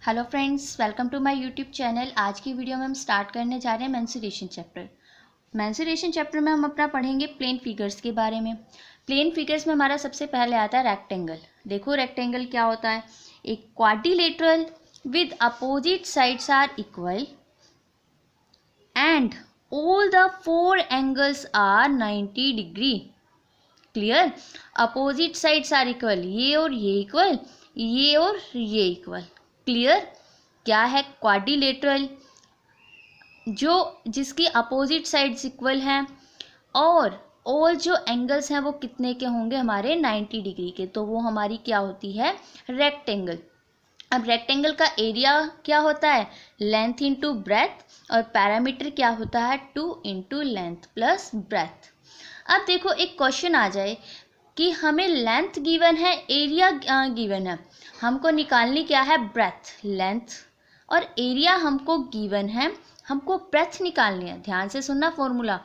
Hello friends, welcome to my YouTube channel. आज की video में हम स्टार्ट करने जा रहे हैं मेंसुरेशन चैप्टर। मेंसुरेशन चैप्टर में हम अपना पढ़ेंगे प्लेन फिगर्स के बारे में। प्लेन फिगर्स में हमारा सबसे पहले आता है रेक्टेंगल। देखो रेक्टेंगल क्या होता है, एक quadrilateral with opposite sides are equal and all the four angles are 90 degree. Clear, opposite sides are equal, ये और ये इक्वल, ये और ये इक्वल। क्लियर, क्या है क्वाड्रिलेटरल, जिसकी अपोजिट साइड्स इक्वल हैं और ऑल जो एंगल्स हैं वो कितने के होंगे, हमारे 90 डिग्री के। तो वो हमारी क्या होती है, रेक्टेंगल। अब रेक्टेंगल का एरिया क्या होता है, लेंथ इंटू ब्रेथ, और पैरामीटर क्या होता है, 2 इंटू लेंथ प्लस ब्रेथ। अब देखो एक क्वेश्चन आ जाए कि हमें लेंथ गिवन है, एरिया गिवन है, हमको निकालनी क्या है, ब्रेथ। लेंथ और एरिया हमको गिवन है, हमको ब्रेथ निकालनी है। ध्यान से सुनना फॉर्मूला,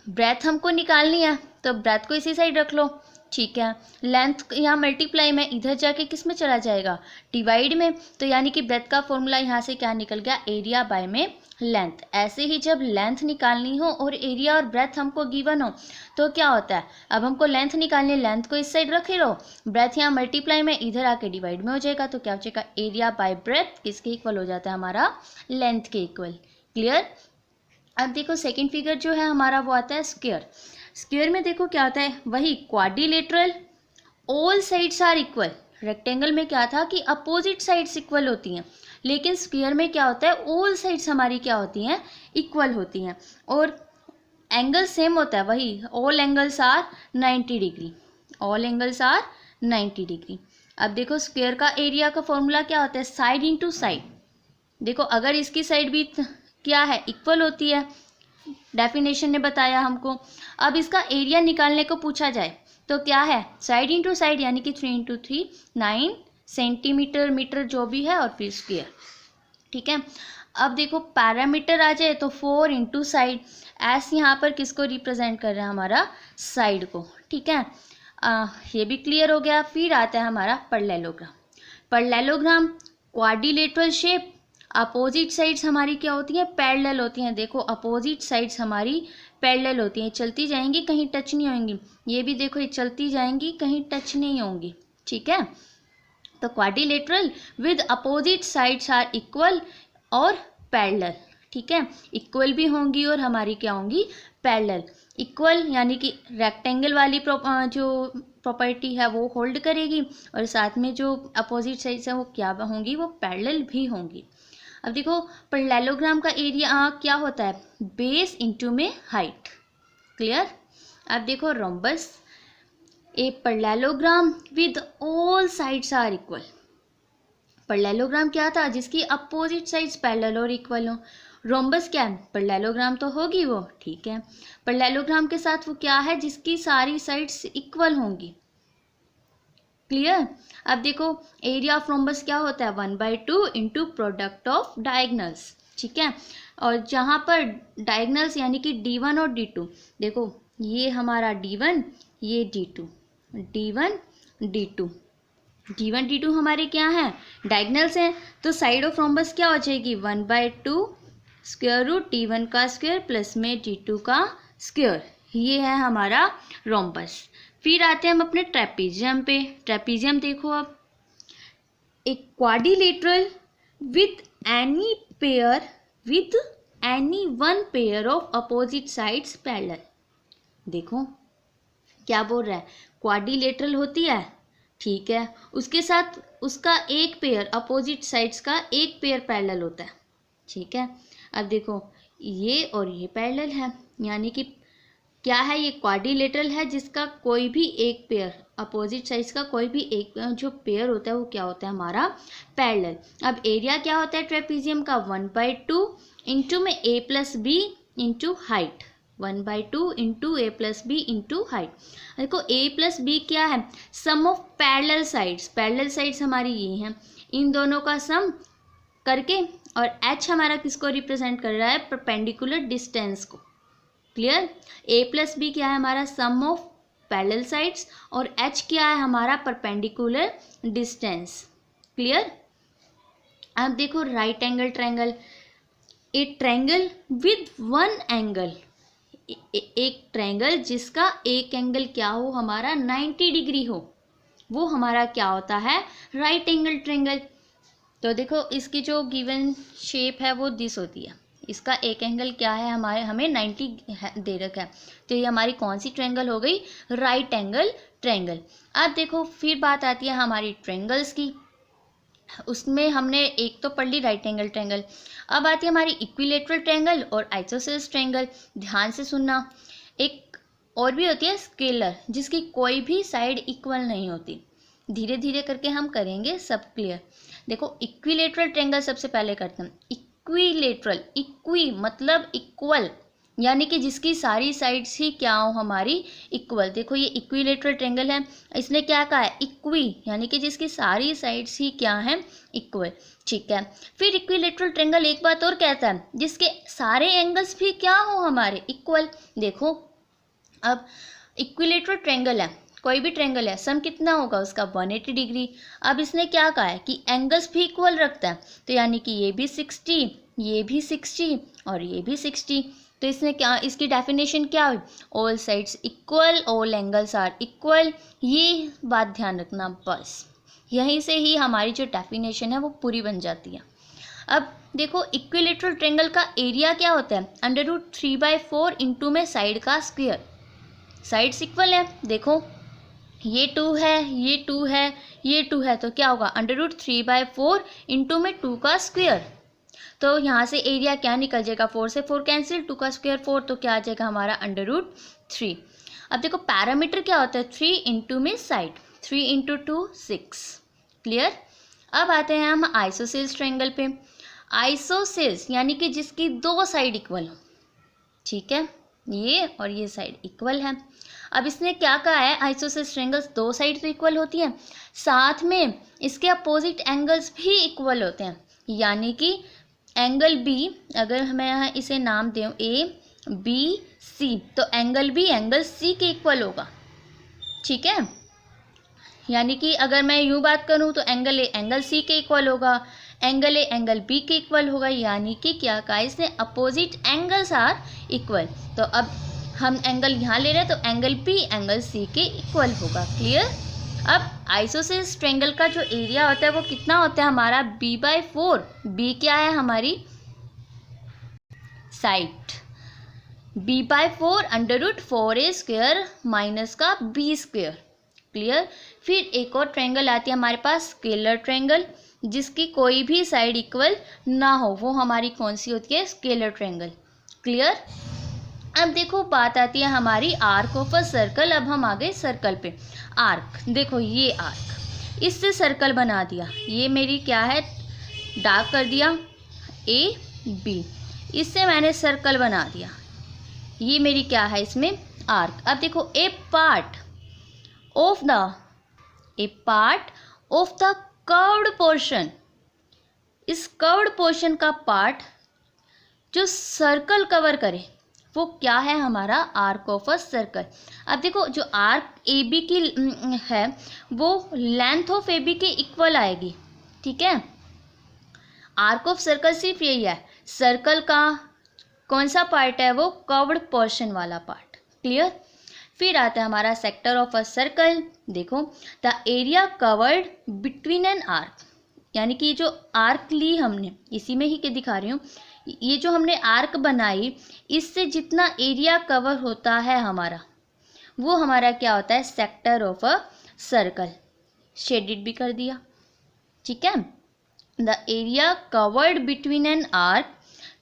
ब्रेथ हमको निकालनी है तो ब्रेथ को इसी साइड रख लो, ठीक है। लेंथ यहाँ मल्टीप्लाई में, इधर जाके किस में चला जाएगा, डिवाइड में। तो यानी कि ब्रेथ का फॉर्मूला यहाँ से क्या निकल गया, एरिया बाय में लेंथ। ऐसे ही जब लेंथ निकालनी हो और एरिया और ब्रेथ हमको गिवन हो तो क्या होता है, अब हमको लेंथ निकालनी है, लेंथ को इस साइड रखे रहो, ब्रेथ यहाँ मल्टीप्लाई में, इधर आके डिवाइड में हो जाएगा। तो क्या हो जाएगा, एरिया बाय ब्रेथ किसके इक्वल हो जाता है, हमारा लेंथ के इक्वल। क्लियर। अब देखो सेकेंड फिगर जो है हमारा वो आता है स्क्वायर। स्क्वायर में देखो क्या होता है, वही quadrilateral, all sides are equal. Rectangle में क्या था कि अपोजिट साइड्स इक्वल होती हैं, लेकिन स्क्वायर में क्या होता है, ऑल साइड्स हमारी क्या होती हैं, इक्वल होती हैं, और एंगल सेम होता है, वही all angles are 90 degree, all angles are 90 degree. अब देखो स्क्वायर का एरिया का फॉर्मूला क्या होता है, साइड इंटू साइड। देखो अगर इसकी साइड भी क्या है, इक्वल होती है, डेफिनेशन ने बताया हमको। अब इसका एरिया निकालने को पूछा जाए तो क्या है, साइड इंटू साइड, यानी कि 3 इंटू 3 9 सेंटीमीटर, मीटर जो भी है, और फिर स्क्वायर, ठीक है। अब देखो पैरामीटर आ जाए तो 4 इंटू साइड, एस यहाँ पर किसको रिप्रेजेंट कर रहा है, हमारा साइड को, ठीक है। ये भी क्लियर हो गया। फिर आता है हमारा parallelogram. Parallelogram quadrilateral shape, opposite sides हमारी क्या होती हैं, पैरेलल होती हैं। देखो अपोजिट साइड्स हमारी पैरेलल होती हैं, चलती जाएंगी, कहीं टच नहीं होंगी। ये भी देखो ये चलती जाएंगी, कहीं टच नहीं होंगी, ठीक है। तो quadrilateral with opposite sides are equal और पैरेलल, ठीक है। इक्वल भी होंगी और हमारी क्या होंगी, पैरेलल। इक्वल यानी कि रेक्टेंगल वाली जो प्रॉपर्टी है वो होल्ड करेगी, और साथ में जो अपोजिट साइड्स हैं वो क्या होंगी, वो पैरेलल भी होंगी। अब देखो पैरेललोग्राम का एरिया क्या होता है, बेस इंटू में हाइट। क्लियर। अब देखो rhombus, a parallelogram with all sides are equal. Parallelogram क्या था, जिसकी अपोजिट साइड्स पैरेलल और इक्वल हो। रोम्बस क्या है, पैरेललोग्राम तो होगी वो, ठीक है। पैरेललोग्राम के साथ वो क्या है, जिसकी सारी साइड्स इक्वल होंगी। क्लियर। अब देखो एरिया ऑफ रोम्बस क्या होता है, 1/2 इंटू प्रोडक्ट ऑफ डायगनल्स, ठीक है। और जहाँ पर डायगनल्स यानी कि D1 और D2, देखो ये हमारा D1, ये D2, D1 D2, D1 D2 हमारे क्या हैं, डायगनल्स हैं। तो साइड ऑफ रोम्बस क्या हो जाएगी, 1/2 स्क्वायर रूट D1 का स्क्वायर प्लस में D2 का स्क्वायर। ये है हमारा रोम्बस। फिर आते हैं हम अपने ट्रेपीजियम पे। ट्रेपीजियम देखो, अब एक quadrilateral with any one pair of opposite sides parallel. देखो क्या बोल रहा है, क्वाड्रिलेटरल होती है, ठीक है, उसके साथ उसका एक पेयर, अपोजिट साइड्स का एक पेयर पैरेलल होता है, ठीक है। अब देखो ये और ये पैरेलल है, यानी कि क्या है, ये क्वाड्रिलेटरल है जिसका कोई भी एक पेयर, अपोजिट साइड्स का कोई भी एक जो पेयर होता है वो क्या होता है, हमारा पैरेलल। अब एरिया क्या होता है ट्रेपीजियम का, 1/2 इंटू में a plus B into height, 1/2 into a plus B into height. देखो a प्लस बी क्या है, sum of parallel sides. Parallel sides हमारी ये हैं, इन दोनों का सम करके, और h हमारा किसको रिप्रेजेंट कर रहा है, परपेंडिकुलर डिस्टेंस को। क्लियर। a प्लस बी क्या है हमारा, सम ऑफ पैरेलल साइड्स और h क्या है हमारा परपेंडिकुलर डिस्टेंस। क्लियर। अब देखो right angle triangle, A triangle with one angle, एक ट्रायंगल जिसका एक एंगल क्या हो हमारा 90 डिग्री हो, वो हमारा क्या होता है राइट एंगल ट्रायंगल। तो देखो इसकी जो गिवन शेप है वो दिस होती है, इसका एक एंगल क्या है हमें 90 दे रखा है, तो ये हमारी कौन सी ट्रायंगल हो गई राइट एंगल ट्रायंगल। अब देखो फिर बात आती है हमारी ट्रायंगल्स की, उसमें हमने एक तो पढ़ ली राइट एंगल ट्रायंगल। अब आती है हमारी इक्विलेटरल ट्रायंगल और आइसोसेलेस ट्रायंगल। ध्यान से सुनना, एक और भी होती है स्केलर जिसकी कोई भी साइड इक्वल नहीं होती। धीरे धीरे करके हम करेंगे सब क्लियर। देखो इक्विलेटरल ट्रायंगल सबसे पहले करते हैं। इक्विलेटरल, इक्वी मतलब इक्वल, यानी कि जिसकी सारी साइड्स ही क्या हो हमारी इक्वल। देखो ये इक्विलेटरल ट्रायंगल है, इसने क्या कहा है इक्वी, यानी कि जिसकी सारी साइड्स ही क्या हैं इक्वल। ठीक है, फिर इक्विलेटरल ट्रायंगल एक बात और कहता है जिसके सारे एंगल्स भी क्या हो हमारे इक्वल। देखो अब इक्विलेटरल ट्रायंगल है, कोई भी ट्रायंगल है, सम कितना होगा उसका 180 डिग्री। अब इसने क्या कहा है कि एंगल्स भी इक्वल रखता है, तो यानी कि ये भी 60, ये भी 60 और ये भी 60। तो इसने क्या, इसकी डेफिनेशन क्या हुई all sides equal, all angles are equal. ये बात ध्यान रखना, बस यहीं से ही हमारी जो डेफिनेशन है वो पूरी बन जाती है। अब देखो इक्विलेटरल ट्रायंगल का एरिया क्या होता है √3/4 इंटू में साइड का स्क्वायर। साइड्स इक्वल है, देखो ये 2 है, ये 2 है, ये 2 है, तो क्या होगा √3/4 इंटू में 2 का स्क्वायर। तो यहाँ से एरिया क्या निकल जाएगा 4 से 4 कैंसिल, 2 का स्क्वायर 4, तो क्या आ जाएगा हमारा √3। अब देखो पैरामीटर क्या होता है 3 इंटू में साइड, 3 इंटू 2 6। क्लियर। अब आते हैं हम आइसोसेलेस ट्रायंगल पे। आइसोसेलेस यानी कि जिसकी दो साइड इक्वल हो, ठीक है, ये और ये साइड इक्वल है। अब इसने क्या कहा है आइसोसेलेस ट्रायंगल्स दो साइड तो इक्वल होती हैं, साथ में इसके अपोजिट एंगल्स भी इक्वल होते हैं, यानी कि एंगल बी, अगर मैं यहाँ इसे नाम दूँ ABC, तो एंगल बी एंगल सी के इक्वल होगा। ठीक है, यानी कि अगर मैं यूँ बात करूँ तो एंगल ए एंगल सी के इक्वल होगा, एंगल ए एंगल बी के इक्वल होगा, यानी कि क्या कहा इसने अपोजिट एंगल्स आर इक्वल। तो अब हम एंगल यहाँ ले रहे हैं तो एंगल बी एंगल सी के इक्वल होगा। क्लियर। अब आइसोसेलेस ट्रायंगल का जो एरिया होता है वो कितना होता है हमारा b/4। b क्या है हमारी साइड, b/4 √4a² माइनस का b²। क्लियर। फिर एक और ट्रायंगल आती है हमारे पास स्केलर ट्रायंगल, जिसकी कोई भी साइड इक्वल ना हो, वो हमारी कौन सी होती है स्केलर ट्रायंगल। क्लियर। अब देखो बात आती है हमारी आर्क ऑफ अ सर्कल। अब हम आ गए सर्कल पे। आर्क, देखो ये आर्क, इससे सर्कल बना दिया, ये मेरी क्या है डार्क कर दिया AB, इससे मैंने सर्कल बना दिया, ये मेरी क्या है इसमें आर्क। अब देखो a part of the curved portion, इस कर्व्ड पोर्शन का पार्ट जो सर्कल कवर करे वो क्या है हमारा आर्क ऑफ अ सर्कल। अब देखो जो आर्क AB की है वो लेंथ ऑफ AB के इक्वल आएगी। ठीक है, आर्क ऑफ सर्कल सिर्फ यही है, सर्कल का कौन सा पार्ट है वो कर्व्ड पोर्शन वाला पार्ट। क्लियर। फिर आता है हमारा सेक्टर ऑफ अ सर्कल। देखो the area covered between an arc, यानी कि जो आर्क ली हमने, इसी में ही के दिखा रही हूँ, ये जो हमने आर्क बनाई इससे जितना एरिया कवर होता है हमारा वो हमारा क्या होता है sector of a circle. Shaded भी कर दिया। ठीक है, the area covered between an arc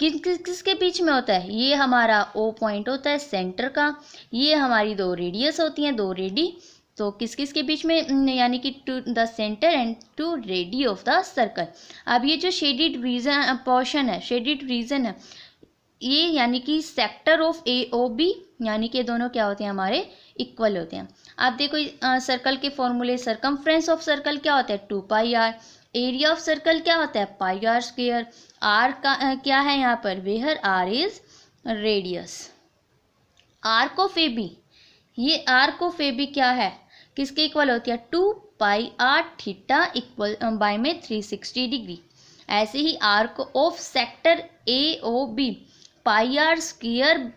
किसके बीच में होता है, ये हमारा O पॉइंट होता है सेंटर का, ये हमारी दो रेडियस होती हैं, दो रेडी, तो किस किस के बीच में, यानी कि to the centre and to radii of the circle. अब ये जो शेडेड रीजन पोर्शन है, शेडेड रीजन है, ये यानी कि सेक्टर ऑफ AOB, यानी कि दोनों क्या होते हैं हमारे इक्वल होते हैं। आप देखो सर्कल के फॉर्मूले, सरकमफ्रेंस ऑफ सर्कल क्या होता है 2πr, एरिया ऑफ सर्कल क्या होता है πr², आर का क्या है यहाँ पर where r is radius. Arc of AB ये आर्क ऑफ ए बी क्या है, किसके इक्वल होती है, 2πr थीटा इक्वल बाय में 360 डिग्री। ऐसे ही arc of sector A O B pi r square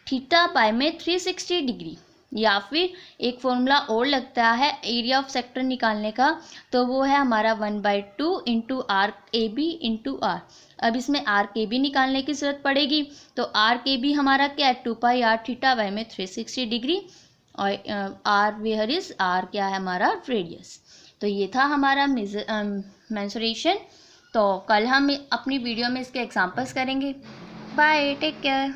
theta by में 360 डिग्री। या फिर एक फॉर्मूला और लगता है एरिया ऑफ सेक्टर निकालने का, तो वो है हमारा 1/2 into arc A B into r. अब इसमें आर्क ए बी निकालने की जरूरत पड़ेगी, तो आर्क ए बी हमारा क्या है, 2πr थीटा बाय में 360 डिग्री, और आर वेयर इज आर क्या है हमारा रेडियस। तो ये था हमारा मेंसुरेशन। तो कल हम अपनी वीडियो में इसके एग्जांपल्स करेंगे। Bye, take care.